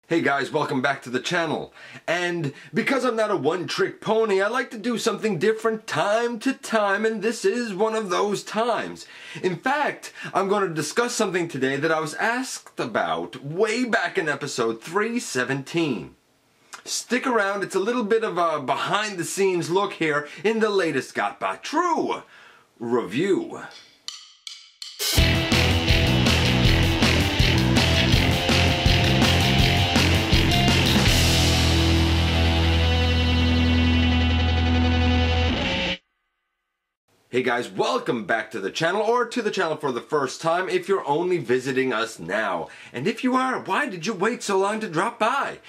Hey guys, welcome back to the channel. And because I'm not a one-trick pony, I like to do something different time to time, and this is one of those times. In fact, I'm going to discuss something today that I was asked about way back in episode 317. Stick around, it's a little bit of a behind-the-scenes look here in the latest GotBot True review. Hey guys, welcome back to the channel, or to the channel for the first time if you're only visiting us now. And if you are, why did you wait so long to drop by?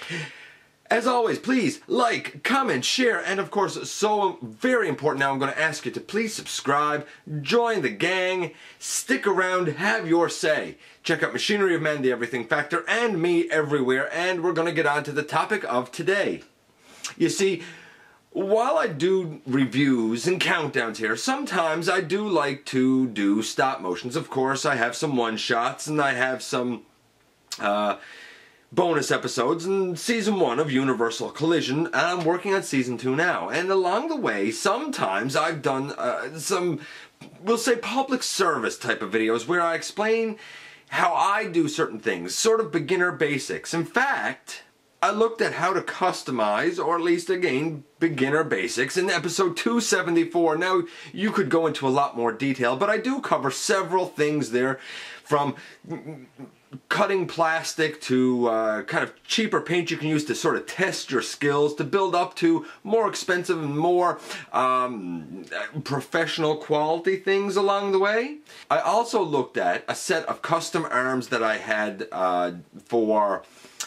As always, please like, comment, share, and of course, so very important now, I'm going to ask you to please subscribe, join the gang, stick around, have your say. Check out Machinery of Man, The Everything Factor, and me everywhere, and we're going to get on to the topic of today. You see, while I do reviews and countdowns here, sometimes I do like to do stop motions. Of course, I have some one-shots and I have some bonus episodes in Season 1 of Universal Collision, and I'm working on Season 2 now. And along the way, sometimes I've done some, we'll say, public service type of videos where I explain how I do certain things, sort of beginner basics. In fact, I looked at how to customize, or at least again, beginner basics in episode 274. Now, you could go into a lot more detail, but I do cover several things there, from cutting plastic to kind of cheaper paint you can use to sort of test your skills, to build up to more expensive and more professional quality things along the way. I also looked at a set of custom arms that I had for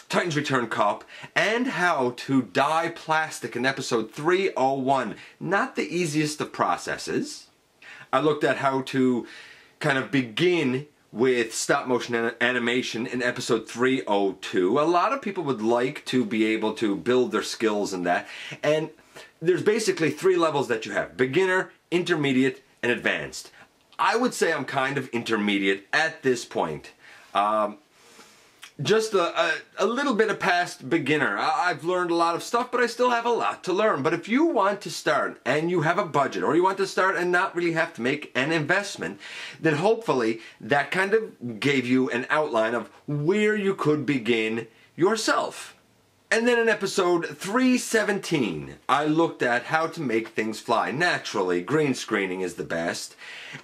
Titan's Return Cup, and how to dye plastic in episode 301. Not the easiest of processes. I looked at how to kind of begin with stop motion animation in episode 302. A lot of people would like to be able to build their skills in that, and there's basically 3 levels that you have: beginner, intermediate, and advanced. I would say I'm kind of intermediate at this point. Just a little bit of past beginner. I've learned a lot of stuff, but I still have a lot to learn. But if you want to start and you have a budget, or you want to start and not really have to make an investment, then hopefully that kind of gave you an outline of where you could begin yourself. And then in episode 317, I looked at how to make things fly. Naturally, green screening is the best.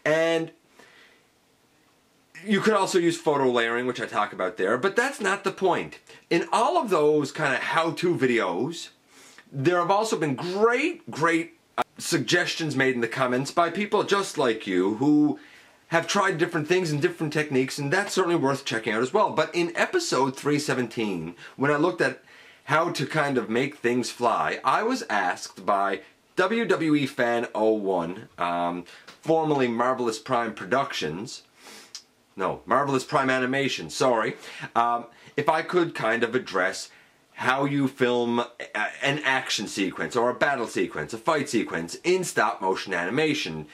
And you could also use photo layering, which I talk about there, but that's not the point. In all of those kind of how-to videos, there have also been great suggestions made in the comments by people just like you who have tried different things and different techniques, and that's certainly worth checking out as well. But in episode 317, when I looked at how to kind of make things fly, I was asked by WWE Fan 01, formerly Marvelous Prime Productions, no, Marvelous Prime Animation, sorry, if I could kind of address how you film an action sequence, or a battle sequence, a fight sequence in stop motion animation,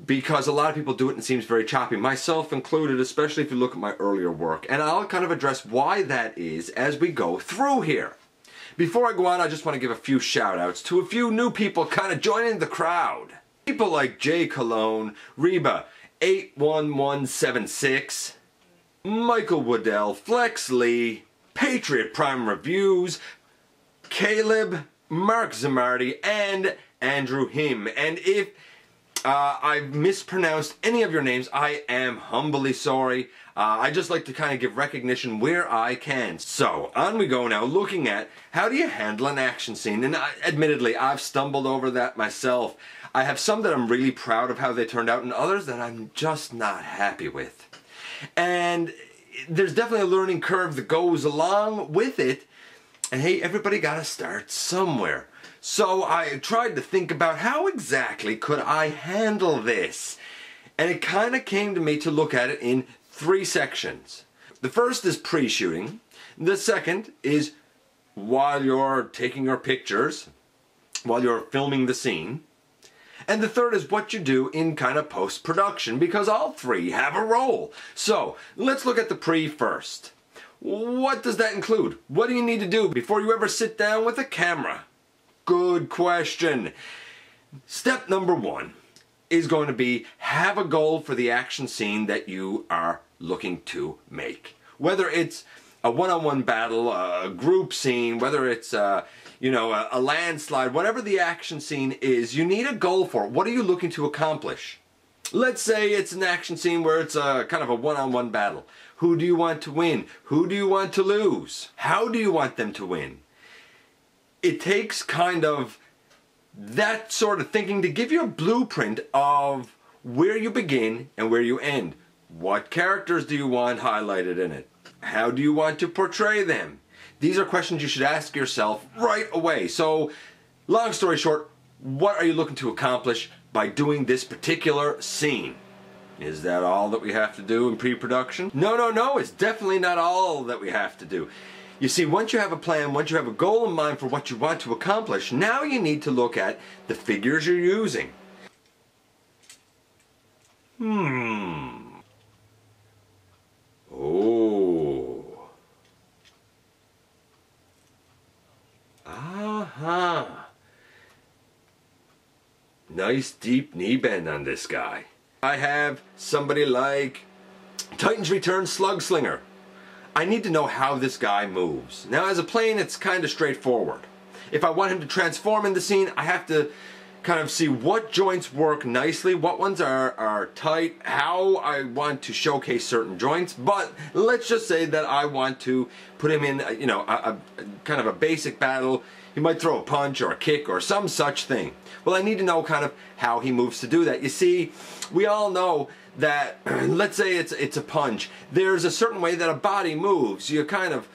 because a lot of people do it and it seems very choppy, myself included, especially if you look at my earlier work. And I'll kind of address why that is as we go through here. Before I go on, I just want to give a few shout outs to a few new people kind of joining the crowd. People like Jay Cologne, Reba 81176, Michael Waddell, Flex Lee, Patriot Prime Reviews, Caleb, Mark Zamardi, and Andrew Him. And if I've mispronounced any of your names, I am humbly sorry. I just like to kind of give recognition where I can. So, on we go now, looking at how do you handle an action scene. And admittedly, I've stumbled over that myself. I have some that I'm really proud of how they turned out, and others that I'm just not happy with. And there's definitely a learning curve that goes along with it. And hey, everybody gotta start somewhere. So I tried to think about how exactly could I handle this. And it kind of came to me to look at it in 3 sections. The first is pre-shooting. The second is while you're taking your pictures, while you're filming the scene. And the third is what you do in kind of post-production, because all 3 have a role. So let's look at the pre first. What does that include? What do you need to do before you ever sit down with a camera? Good question. Step number one is going to be have a goal for the action scene that you are looking to make. Whether it's a one-on-one battle, a group scene, whether it's a landslide, whatever the action scene is, you need a goal for it. What are you looking to accomplish? Let's say it's an action scene where it's a kind of a one-on-one battle. Who do you want to win? Who do you want to lose? How do you want them to win? It takes kind of that sort of thinking to give you a blueprint of where you begin and where you end. What characters do you want highlighted in it? How do you want to portray them? These are questions you should ask yourself right away. So, long story short, what are you looking to accomplish by doing this particular scene? Is that all that we have to do in pre-production? No, it's definitely not all that we have to do. You see, once you have a plan, once you have a goal in mind for what you want to accomplish, now you need to look at the figures you're using. Oh. Aha. Nice deep knee bend on this guy. I have somebody like Titan's Return Slugslinger. I need to know how this guy moves. Now as a plane it's kind of straightforward. If I want him to transform in the scene, I have to kind of see what joints work nicely, what ones are tight, how I want to showcase certain joints. But let's just say that I want to put him in a kind of a basic battle. He might throw a punch or a kick or some such thing. Well, I need to know kind of how he moves to do that. You see, we all know that, let's say it's a punch. There's a certain way that a body moves. You kind of,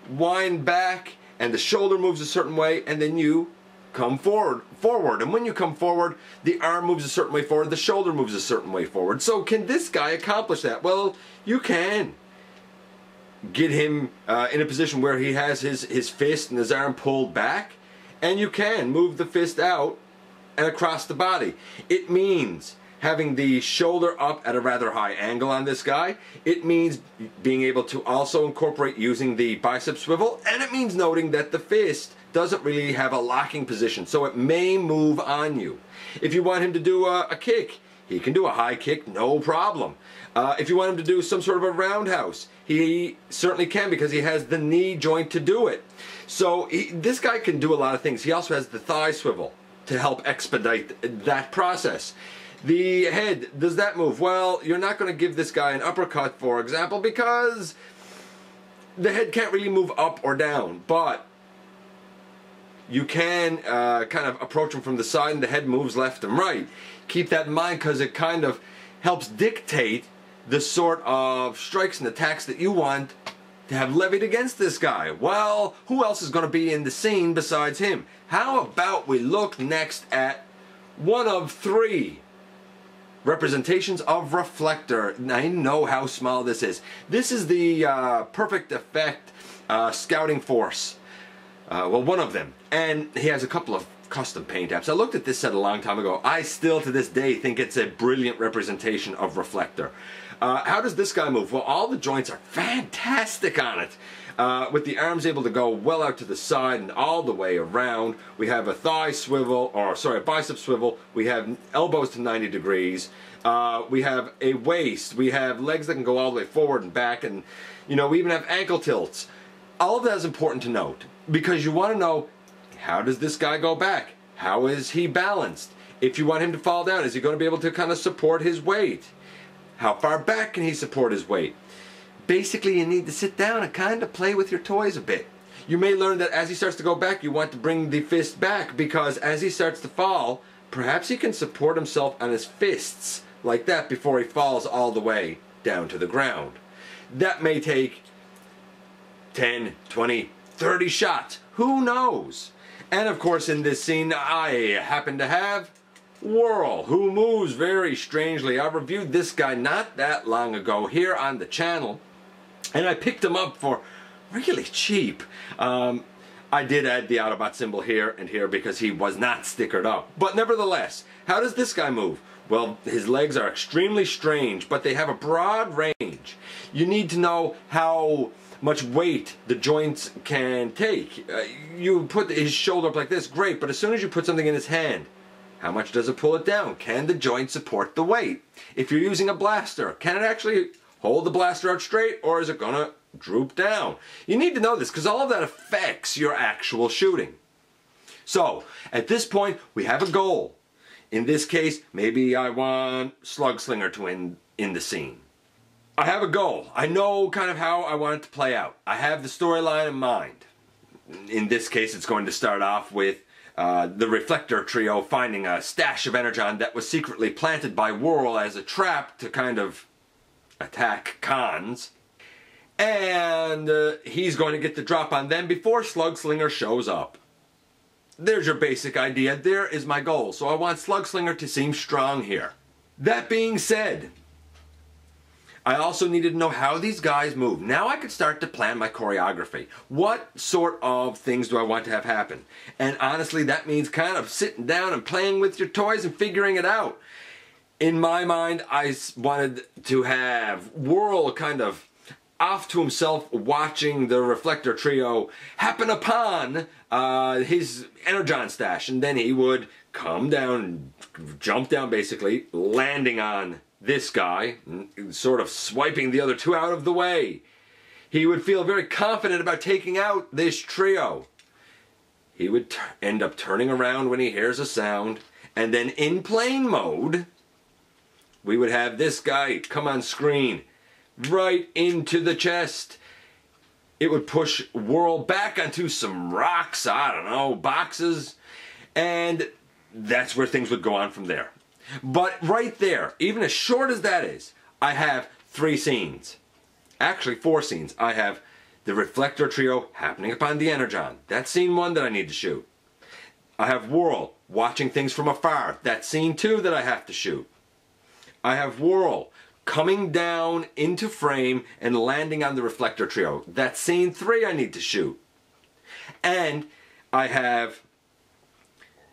wind back and the shoulder moves a certain way and then you come forward. And when you come forward, the arm moves a certain way forward, the shoulder moves a certain way forward. So can this guy accomplish that? Well, you can. Get him in a position where he has his fist and his arm pulled back, and you can move the fist out and across the body. It means having the shoulder up at a rather high angle on this guy. It means being able to also incorporate using the bicep swivel, and it means noting that the fist doesn't really have a locking position, so it may move on you. If you want him to do a kick, he can do a high kick, no problem. If you want him to do some sort of a roundhouse, he certainly can because he has the knee joint to do it. So this guy can do a lot of things. He also has the thigh swivel to help expedite that process. The head, does that move? Well, you're not going to give this guy an uppercut, for example, because the head can't really move up or down, but you can kind of approach him from the side and the head moves left and right. Keep that in mind because it kind of helps dictate the sort of strikes and attacks that you want to have levied against this guy. Well, who else is going to be in the scene besides him? How about we look next at one of 3 representations of reflector. I know how small this is. This is the Perfect Effect Scouting Force. Well, one of them. And he has a couple of custom paint apps. I looked at this set a long time ago. I still to this day think it's a brilliant representation of reflector. How does this guy move? Well, all the joints are fantastic on it. With the arms able to go well out to the side and all the way around. We have a thigh swivel, or sorry, a bicep swivel. We have elbows to 90 degrees. We have a waist. We have legs that can go all the way forward and back, and we even have ankle tilts. All of that is important to note because you want to know, how does this guy go back? How is he balanced? If you want him to fall down, is he going to be able to kind of support his weight? How far back can he support his weight? Basically, you need to sit down and kind of play with your toys a bit. You may learn that as he starts to go back, you want to bring the fist back because as he starts to fall, perhaps he can support himself on his fists like that before he falls all the way down to the ground. That may take 10, 20, 30 shots. Who knows? And of course, in this scene, I happen to have Whirl, who moves very strangely. I reviewed this guy not that long ago here on the channel, and I picked him up for really cheap. I did add the Autobot symbol here and here because he was not stickered up. But nevertheless, how does this guy move? Well, his legs are extremely strange, but they have a broad range. You need to know how much weight the joints can take. You put his shoulder up like this, great, but as soon as you put something in his hand, how much does it pull it down? Can the joint support the weight? If you're using a blaster, can it actually hold the blaster out straight, or is it gonna droop down? You need to know this because all of that affects your actual shooting. So, at this point, we have a goal. In this case, maybe I want Slug Slinger to end in the scene. I have a goal. I know kind of how I want it to play out. I have the storyline in mind. In this case, it's going to start off with the Reflector Trio finding a stash of energon that was secretly planted by Whirl as a trap to kind of attack Cons. And he's going to get the drop on them before Slug Slinger shows up. There's your basic idea. There is my goal. So I want Slug Slinger to seem strong here. That being said, I also needed to know how these guys move. Now I could start to plan my choreography. What sort of things do I want to have happen? And honestly, that means kind of sitting down and playing with your toys and figuring it out. In my mind, I wanted to have Whirl kind of off to himself watching the Reflector Trio happen upon his energon stash. And then he would come down, jump down basically, landing on this guy, sort of swiping the other two out of the way. He would feel very confident about taking out this trio. He would end up turning around when he hears a sound, and then in plane mode, we would have this guy come on screen, right into the chest. It would push Whirl back onto some rocks, I don't know, boxes, and that's where things would go on from there. But right there, even as short as that is, I have 3 scenes. Actually 4 scenes. I have the Reflector Trio happening upon the energon. That's scene 1 that I need to shoot. I have Whirl watching things from afar. That's scene 2 that I have to shoot. I have Whirl coming down into frame and landing on the Reflector Trio. That's scene 3 I need to shoot. And I have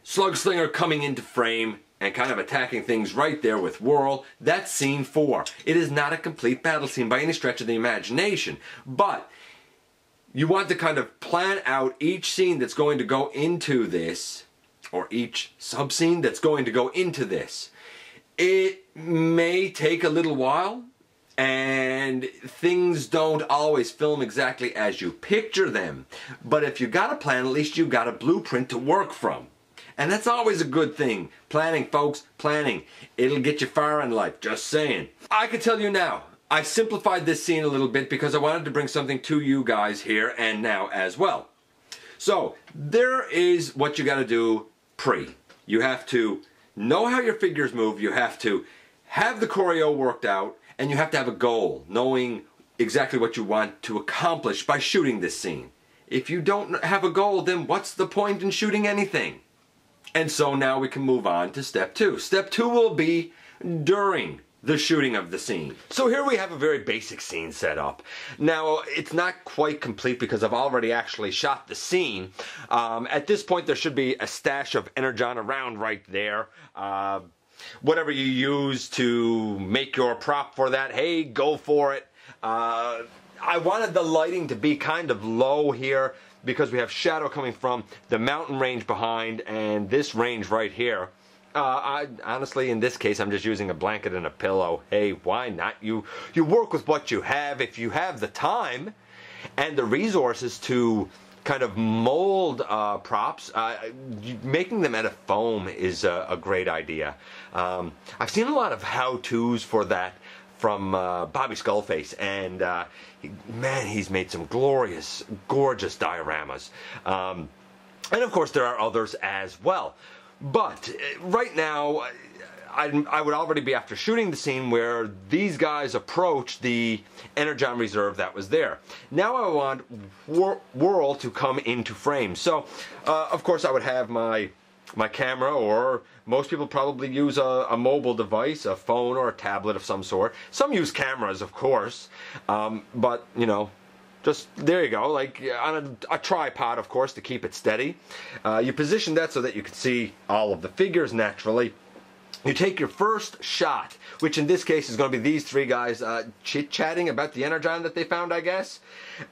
Slug Slinger coming into frame and kind of attacking things right there with Whirl. That's scene 4. It is not a complete battle scene by any stretch of the imagination, but you want to kind of plan out each scene that's going to go into this, or each sub-scene that's going to go into this. It may take a little while, and things don't always film exactly as you picture them, but if you got a plan, at least you got a blueprint to work from. And that's always a good thing. Planning, folks, planning. It'll get you far in life, just saying. I can tell you now, I simplified this scene a little bit because I wanted to bring something to you guys here and now as well. So, there is what you gotta do pre. You have to know how your figures move, you have to have the choreo worked out, and you have to have a goal, knowing exactly what you want to accomplish by shooting this scene. If you don't have a goal, then what's the point in shooting anything? And so now we can move on to step 2. Step 2 will be during the shooting of the scene. So here we have a very basic scene set up. Now, it's not quite complete because I've already actually shot the scene. At this point, there should be a stash of energon around right there. Whatever you use to make your prop for that, hey, go for it. I wanted the lighting to be kind of low here, because we have shadow coming from the mountain range behind and this range right here. Honestly, in this case, I'm just using a blanket and a pillow. Hey, why not? You work with what you have. If you have the time and the resources to kind of mold props, making them out of foam is a great idea. I've seen a lot of how-tos for that from Bobby Skullface, and man, he's made some glorious, gorgeous dioramas. And of course, there are others as well. But right now, I would already be after shooting the scene where these guys approach the energon reserve that was there. Now I want Whirl to come into frame. So, of course, I would have my camera, or most people probably use a mobile device, a phone or a tablet of some sort. Some use cameras, of course, but, you know, just there you go, like on a tripod, of course, to keep it steady. You position that so that you can see all of the figures naturally. you take your first shot, which in this case is going to be these three guys chit-chatting about the energon that they found, I guess.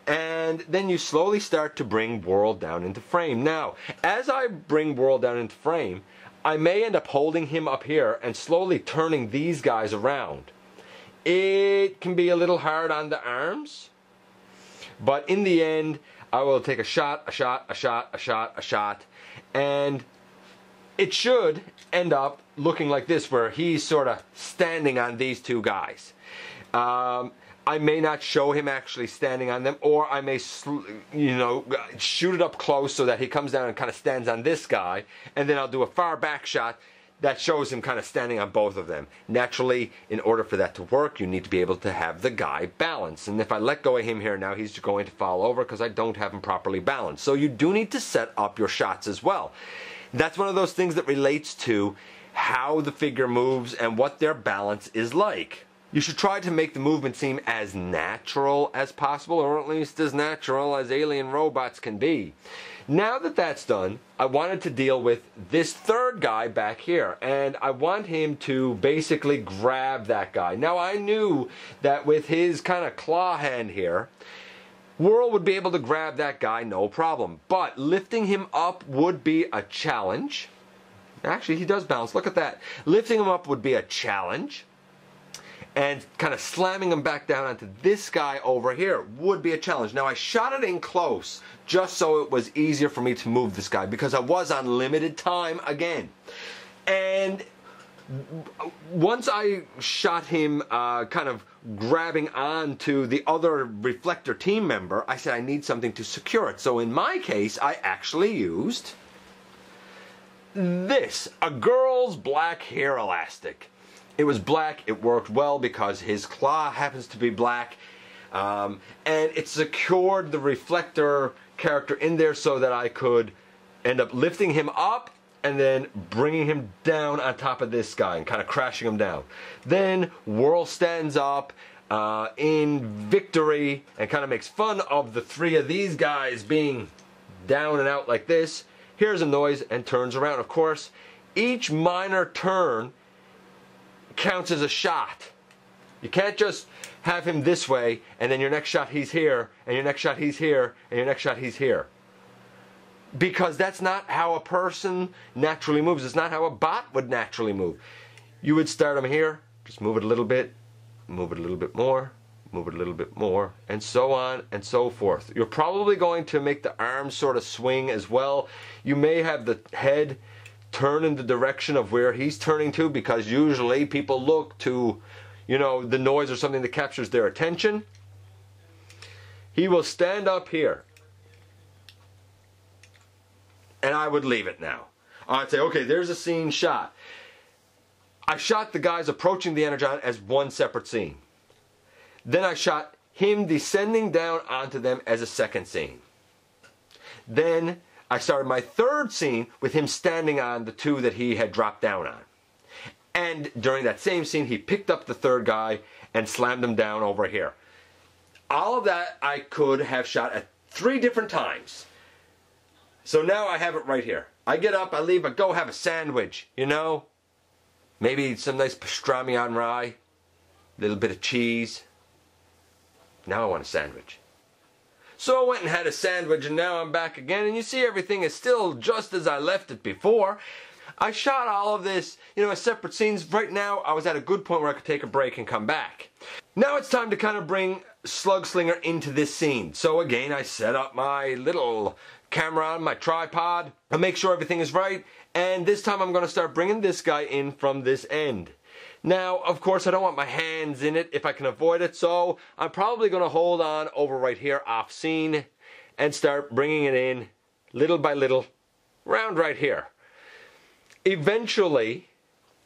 And then you slowly start to bring Whirl down into frame. Now, as I bring Whirl down into frame, I may end up holding him up here and slowly turning these guys around. It can be a little hard on the arms, but in the end, I will take a shot, a shot, a shot, a shot, a shot, and it should end up looking like this, where he's sort of standing on these two guys. I may not show him actually standing on them, or I may, shoot it up close so that he comes down and kind of stands on this guy, and then I'll do a far back shot that shows him kind of standing on both of them. Naturally, in order for that to work, you need to be able to have the guy balanced. And if I let go of him here now, he's going to fall over because I don't have him properly balanced. So you do need to set up your shots as well. That's one of those things that relates to how the figure moves and what their balance is like. You should try to make the movement seem as natural as possible, or at least as natural as alien robots can be. Now that that's done, I wanted to deal with this third guy back here, and I want him to basically grab that guy. Now I knew that with his kind of claw hand here, Whirl would be able to grab that guy no problem, but lifting him up would be a challenge. Actually, he does bounce, look at that. Lifting him up would be a challenge, and kind of slamming him back down onto this guy over here would be a challenge. Now I shot it in close just so it was easier for me to move this guy, because I was on limited time again. And once I shot him kind of grabbing onto the other reflector team member, I said I need something to secure it. So in my case, I actually used this, a girl's black hair elastic. It was black, it worked well because his claw happens to be black, and it secured the reflector character in there so that I could end up lifting him up and then bringing him down on top of this guy and kind of crashing him down. Then Whirl stands up in victory and kind of makes fun of the three of these guys being down and out like this, hears a noise and turns around. Of course, each minor turn counts as a shot. You can't just have him this way and then your next shot he's here, and your next shot he's here, and your next shot he's here. Because that's not how a person naturally moves. It's not how a bot would naturally move. You would start him here, just move it a little bit, move it a little bit more, move it a little bit more, and so on and so forth. You're probably going to make the arms sort of swing as well. You may have the head turn in the direction of where he's turning to, because usually people look to, the noise or something that captures their attention. He will stand up here, and I would leave it now. I'd say, okay, there's a scene shot. I shot the guys approaching the energon as one separate scene. Then I shot him descending down onto them as a second scene. Then I started my third scene with him standing on the two that he had dropped down on. And during that same scene, he picked up the third guy and slammed him down over here. All of that I could have shot at 3 different times. So now I have it right here. I get up, I leave, I go have a sandwich, Maybe some nice pastrami on rye, a little bit of cheese. Now I want a sandwich. So I went and had a sandwich, and now I'm back again, and you see everything is still just as I left it before. I shot all of this, as separate scenes. Right now, I was at a good point where I could take a break and come back. Now it's time to kind of bring Slugslinger into this scene. So again, I set up my little camera on my tripod. I make sure everything is right, and this time I'm going to start bringing this guy in from this end. Now, of course, I don't want my hands in it if I can avoid it, so I'm probably going to hold on over right here off scene and start bringing it in little by little around right here. Eventually,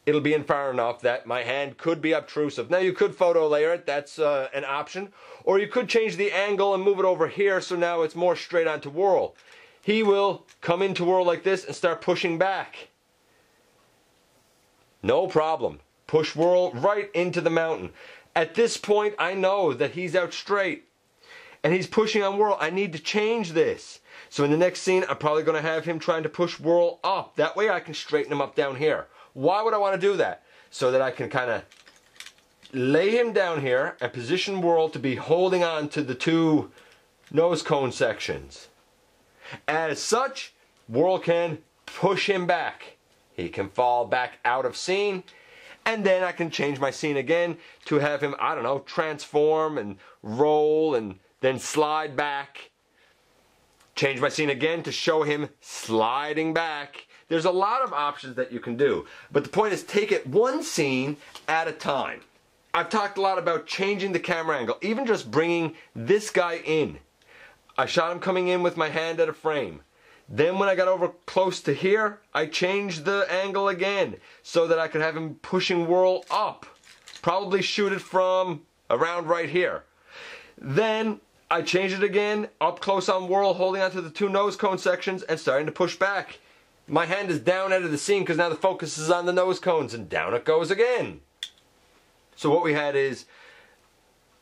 it'll be in far enough that my hand could be obtrusive. Now, you could photo layer it, that's an option, or you could change the angle and move it over here so now it's more straight onto Whirl. He will come into Whirl like this and start pushing back. No problem. Push Whirl right into the mountain. At this point, I know that he's out straight and he's pushing on Whirl. I need to change this. So in the next scene, I'm probably going to have him trying to push Whirl up. That way I can straighten him up down here. Why would I want to do that? So that I can kind of lay him down here and position Whirl to be holding on to the two nose cone sections. As such, Whirl can push him back. He can fall back out of scene, and then I can change my scene again to have him, I don't know, transform and roll and then slide back. Change my scene again to show him sliding back. There's a lot of options that you can do, but the point is take it one scene at a time. I've talked a lot about changing the camera angle, even just bringing this guy in. I shot him coming in with my hand at a frame. Then when I got over close to here, I changed the angle again so that I could have him pushing Whirl up. Probably shoot it from around right here. Then I changed it again, up close on Whirl, holding onto the two nose cone sections and starting to push back. My hand is down out of the scene because now the focus is on the nose cones, and down it goes again. So what we had is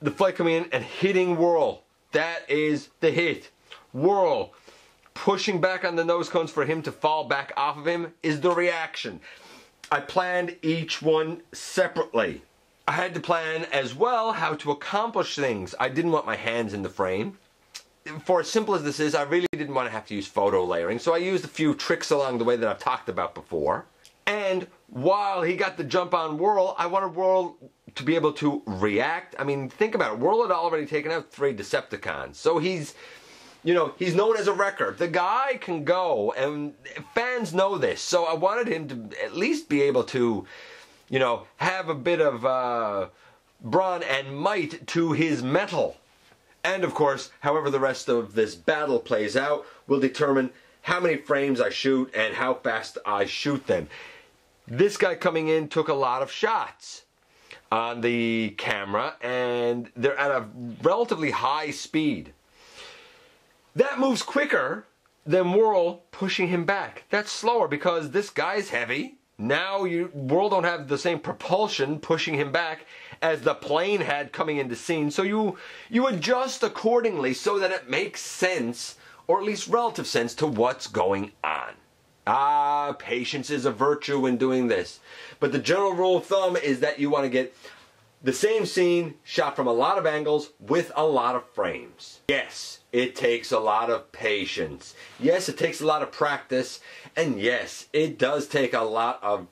the flight coming in and hitting Whirl. That is the hit. Whirl pushing back on the nose cones for him to fall back off of him is the reaction. I planned each one separately. I had to plan as well how to accomplish things. I didn't want my hands in the frame. For as simple as this is, I really didn't want to have to use photo layering, so I used a few tricks along the way that I've talked about before. And while he got the jump on Whirl, I wanted Whirl to be able to react. I mean, think about it. Whirl had already taken out 3 Decepticons, so he's known as a wrecker. The guy can go, and fans know this, so I wanted him to at least be able to, have a bit of brawn and might to his metal. And of course, however the rest of this battle plays out will determine how many frames I shoot and how fast I shoot them. This guy coming in took a lot of shots on the camera, and they're at a relatively high speed. That moves quicker than Whirl pushing him back. That's slower because this guy's heavy. Now Whirl don't have the same propulsion pushing him back as the plane had coming into scene. So you adjust accordingly so that it makes sense, or at least relative sense, to what's going on. Patience is a virtue in doing this. But the general rule of thumb is that you want to get the same scene shot from a lot of angles with a lot of frames. Yes, it takes a lot of patience. Yes, it takes a lot of practice. And yes, it does take a lot of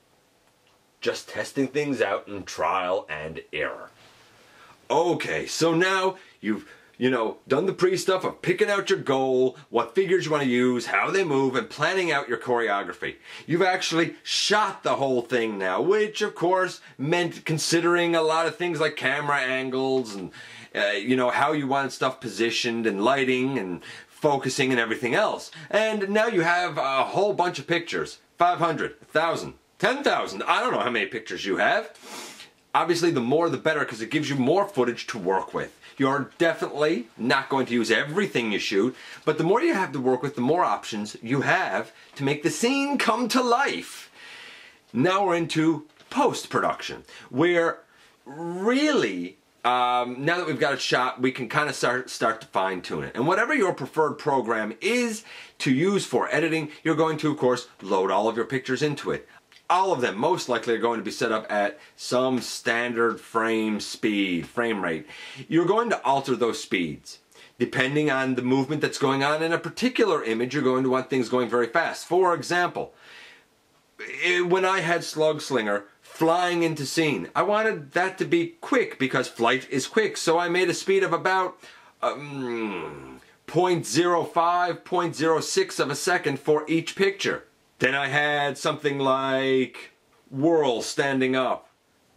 just testing things out in trial and error. Okay, so now you've done the pre-stuff of picking out your goal, what figures you want to use, how they move, and planning out your choreography. You've actually shot the whole thing now, which of course meant considering a lot of things like camera angles and how you want stuff positioned and lighting and focusing and everything else. And now you have a whole bunch of pictures. 500, 1,000, 10,000. I don't know how many pictures you have. Obviously the more the better because it gives you more footage to work with. You're definitely not going to use everything you shoot, but the more you have to work with, the more options you have to make the scene come to life. Now we're into post-production, where really, now that we've got it shot, we can kind of start to fine-tune it. And whatever your preferred program is to use for editing, you're going to, of course, load all of your pictures into it. All of them most likely are going to be set up at some standard frame rate. You're going to alter those speeds. Depending on the movement that's going on in a particular image, you're going to want things going very fast. For example, when I had Slug Slinger flying into scene, I wanted that to be quick because flight is quick. So I made a speed of about 0.05, 0.06 of a second for each picture. Then I had something like Whirl standing up.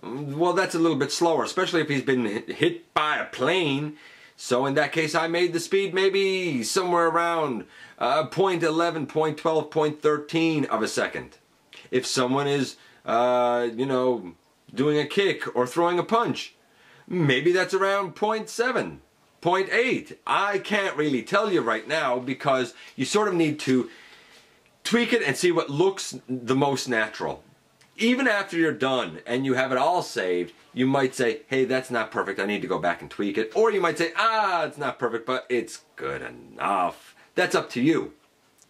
Well, that's a little bit slower, especially if he's been hit by a plane. So in that case, I made the speed maybe somewhere around 0.11, 0.12, 0.13 of a second. If someone is, doing a kick or throwing a punch, maybe that's around 0.7, 0.8. I can't really tell you right now because you sort of need to tweak it and see what looks the most natural. Even after you're done and you have it all saved, you might say, hey, that's not perfect, I need to go back and tweak it. Or you might say, it's not perfect, but it's good enough. That's up to you.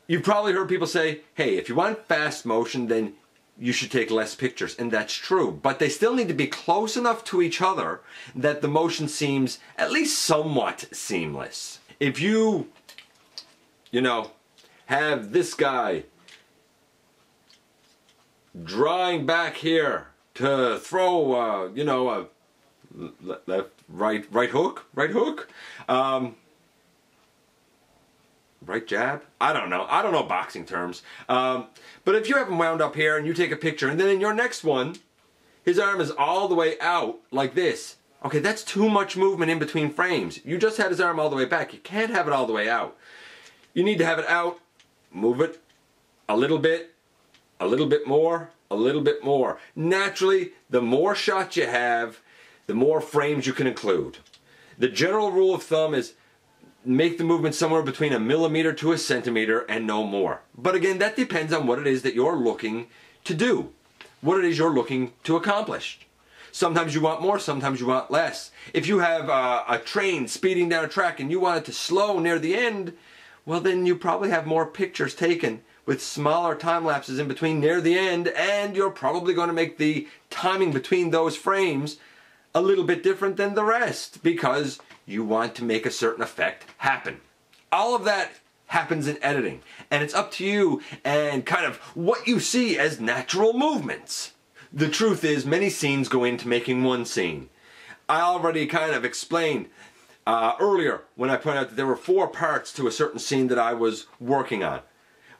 You've probably heard people say, hey, if you want fast motion, then you should take less pictures, and that's true. But they still need to be close enough to each other that the motion seems at least somewhat seamless. If you have this guy drawing back here to throw, a left, right hook, right jab? I don't know boxing terms. But if you have him wound up here and you take a picture and then in your next one, his arm is all the way out like this. Okay, that's too much movement in between frames. You just had his arm all the way back. You can't have it all the way out. You need to have it out, move it a little bit more, a little bit more. Naturally, the more shots you have, the more frames you can include. The general rule of thumb is make the movement somewhere between 1 millimeter to 1 centimeter and no more. But again, that depends on what it is that you're looking to do, what it is you're looking to accomplish. Sometimes you want more, sometimes you want less. If you have a train speeding down a track and you want it to slow near the end, well then you probably have more pictures taken with smaller time lapses in between near the end, and you're probably going to make the timing between those frames a little bit different than the rest because you want to make a certain effect happen. All of that happens in editing, and it's up to you and kind of what you see as natural movements. The truth is, many scenes go into making one scene. I already kind of explained earlier when I pointed out that there were 4 parts to a certain scene that I was working on.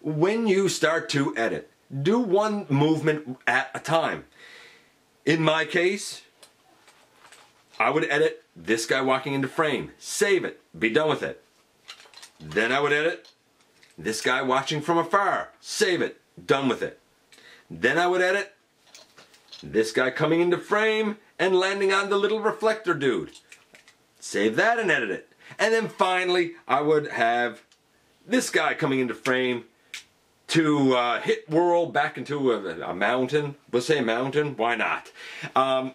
When you start to edit, do one movement at a time. In my case, I would edit this guy walking into frame, save it, be done with it. Then I would edit this guy watching from afar, save it, done with it. Then I would edit this guy coming into frame and landing on the little reflector dude. Save that and edit it. And then finally, I would have this guy coming into frame to hit whirl back into a mountain. We'll say mountain, why not? I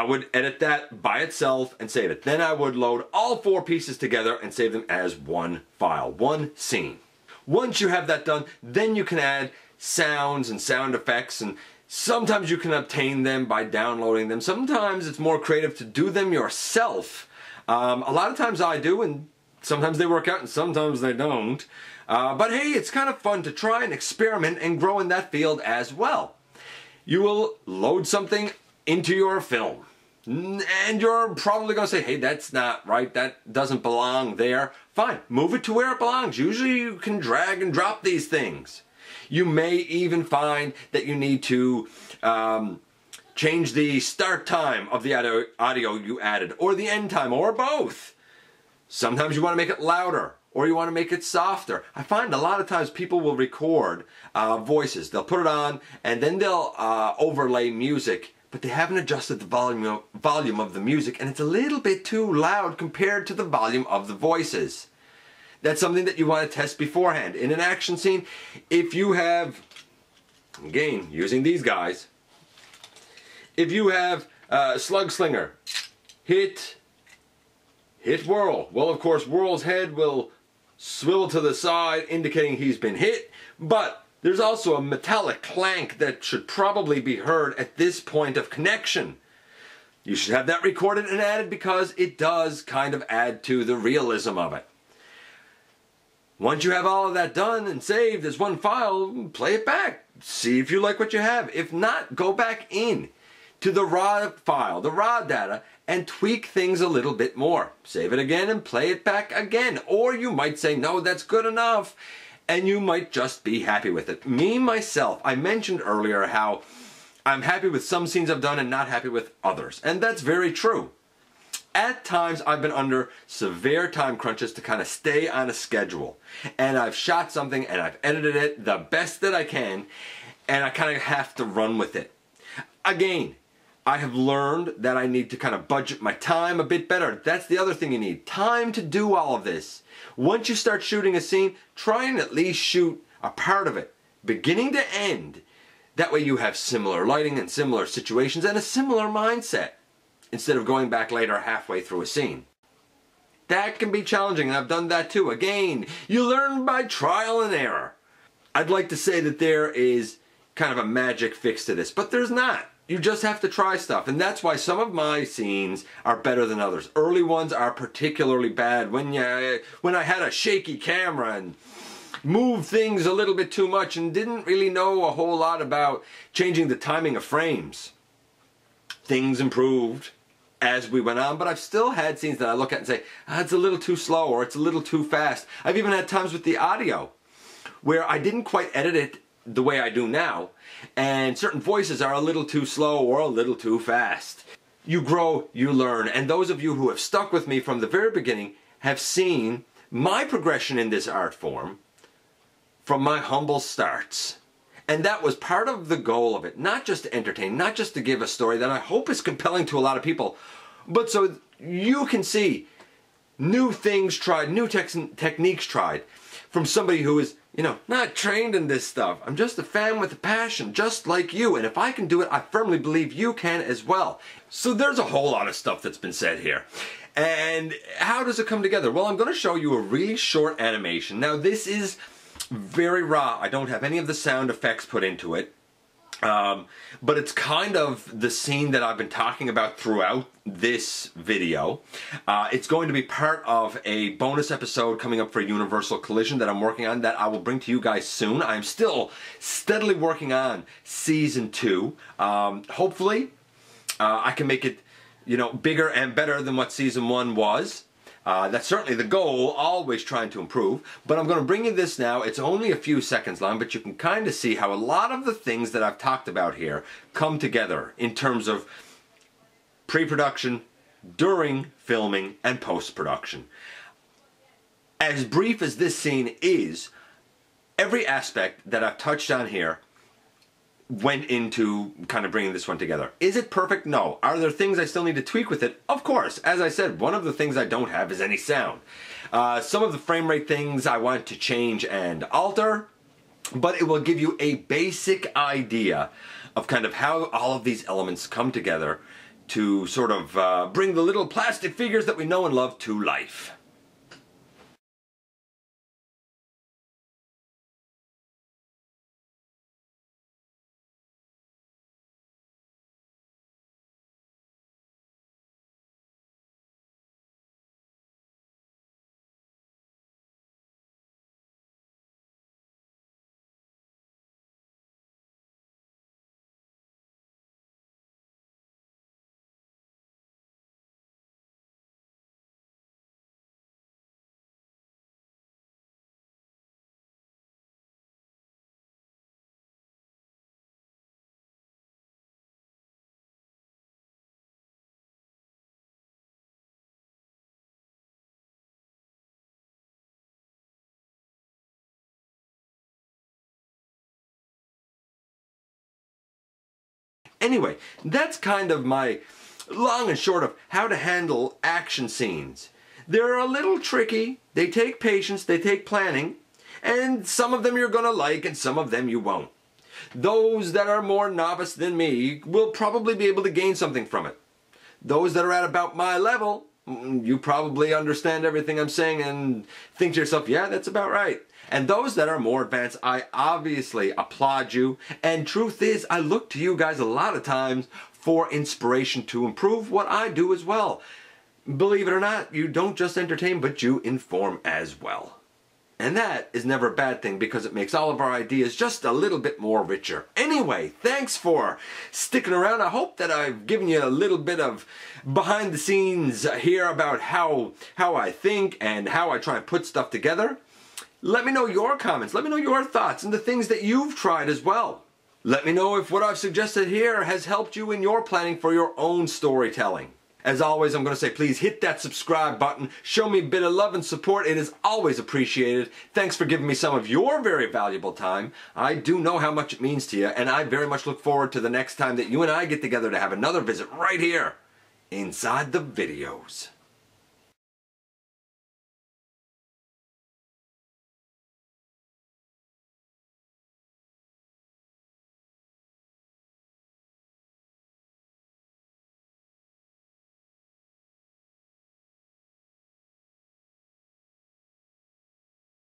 would edit that by itself and save it. Then I would load all 4 pieces together and save them as one file, one scene. Once you have that done, then you can add sounds and sound effects, and sometimes you can obtain them by downloading them. Sometimes it's more creative to do them yourself. A lot of times I do, and sometimes they work out and sometimes they don't. But hey, it's kind of fun to try and experiment and grow in that field as well. You will load something into your film, and you're probably going to say, hey, that's not right, that doesn't belong there. Fine, move it to where it belongs. Usually you can drag and drop these things. You may even find that you need to change the start time of the audio you added, or the end time, or both. Sometimes you want to make it louder, or you want to make it softer. I find a lot of times people will record voices. They'll put it on, and then they'll overlay music, but they haven't adjusted the volume of the music, and it's a little bit too loud compared to the volume of the voices. That's something that you want to test beforehand. In an action scene, if you have, again, using these guys, if you have Slug Slinger, hit whirl. Well, of course, whirl's head will swivel to the side, indicating he's been hit, but there's also a metallic clank that should probably be heard at this point of connection. You should have that recorded and added because it does kind of add to the realism of it. Once you have all of that done and saved as one file, play it back. See if you like what you have. If not, go back in to the raw file, the raw data, and tweak things a little bit more. Save it again and play it back again. Or you might say, no, that's good enough, and you might just be happy with it. Me, myself, I mentioned earlier how I'm happy with some scenes I've done and not happy with others. And that's very true. At times, I've been under severe time crunches to kind of stay on a schedule. And I've shot something and I've edited it the best that I can, and I kind of have to run with it. Again, I have learned that I need to kind of budget my time a bit better. That's the other thing you need. Time to do all of this. Once you start shooting a scene, try and at least shoot a part of it, beginning to end. That way you have similar lighting and similar situations and a similar mindset, instead of going back later halfway through a scene. That can be challenging, and I've done that too. Again, you learn by trial and error. I'd like to say that there is kind of a magic fix to this, but there's not. You just have to try stuff, and that's why some of my scenes are better than others. Early ones are particularly bad when I had a shaky camera and moved things a little bit too much and didn't really know a whole lot about changing the timing of frames. Things improved as we went on, but I've still had scenes that I look at and say, it's a little too slow or it's a little too fast. I've even had times with the audio where I didn't quite edit it the way I do now, and certain voices are a little too slow or a little too fast. You grow, you learn, and those of you who have stuck with me from the very beginning have seen my progression in this art form from my humble starts. And that was part of the goal of it, not just to entertain, not just to give a story that I hope is compelling to a lot of people, but so you can see new things tried, new techniques tried from somebody who is, not trained in this stuff. I'm just a fan with a passion, just like you. And if I can do it, I firmly believe you can as well. So there's a whole lot of stuff that's been said here. And how does it come together? Well, I'm going to show you a really short animation. Now, this is very raw. I don't have any of the sound effects put into it. But it's kind of the scene that I've been talking about throughout this video. It's going to be part of a bonus episode coming up for Universal Collision that I'm working on that I will bring to you guys soon. I'm still steadily working on Season 2. Hopefully, I can make it, bigger and better than what Season 1 was. That's certainly the goal, always trying to improve. But I'm going to bring you this now. It's only a few seconds long, but you can kind of see how a lot of the things that I've talked about here come together in terms of pre-production, during filming, and post-production. As brief as this scene is, every aspect that I've touched on here went into kind of bringing this one together. Is it perfect? No. Are there things I still need to tweak with it? Of course. As I said, one of the things I don't have is any sound. Some of the frame rate things I want to change and alter, but it will give you a basic idea of kind of how all of these elements come together to sort of bring the little plastic figures that we know and love to life. Anyway, that's kind of my long and short of how to handle action scenes. They're a little tricky, they take patience, they take planning, and some of them you're going to like and some of them you won't. Those that are more novice than me will probably be able to gain something from it. Those that are at about my level, you probably understand everything I'm saying and think to yourself, yeah, that's about right. And those that are more advanced, I obviously applaud you. And truth is, I look to you guys a lot of times for inspiration to improve what I do as well. Believe it or not, you don't just entertain, but you inform as well. And that is never a bad thing because it makes all of our ideas just a little bit more richer. Anyway, thanks for sticking around. I hope that I've given you a little bit of behind the scenes here about how I think and how I try and put stuff together. Let me know your comments. Let me know your thoughts and the things that you've tried as well. Let me know if what I've suggested here has helped you in your planning for your own storytelling. As always, I'm going to say please hit that subscribe button. Show me a bit of love and support. It is always appreciated. Thanks for giving me some of your very valuable time. I do know how much it means to you, and I very much look forward to the next time that you and I get together to have another visit right here inside the videos.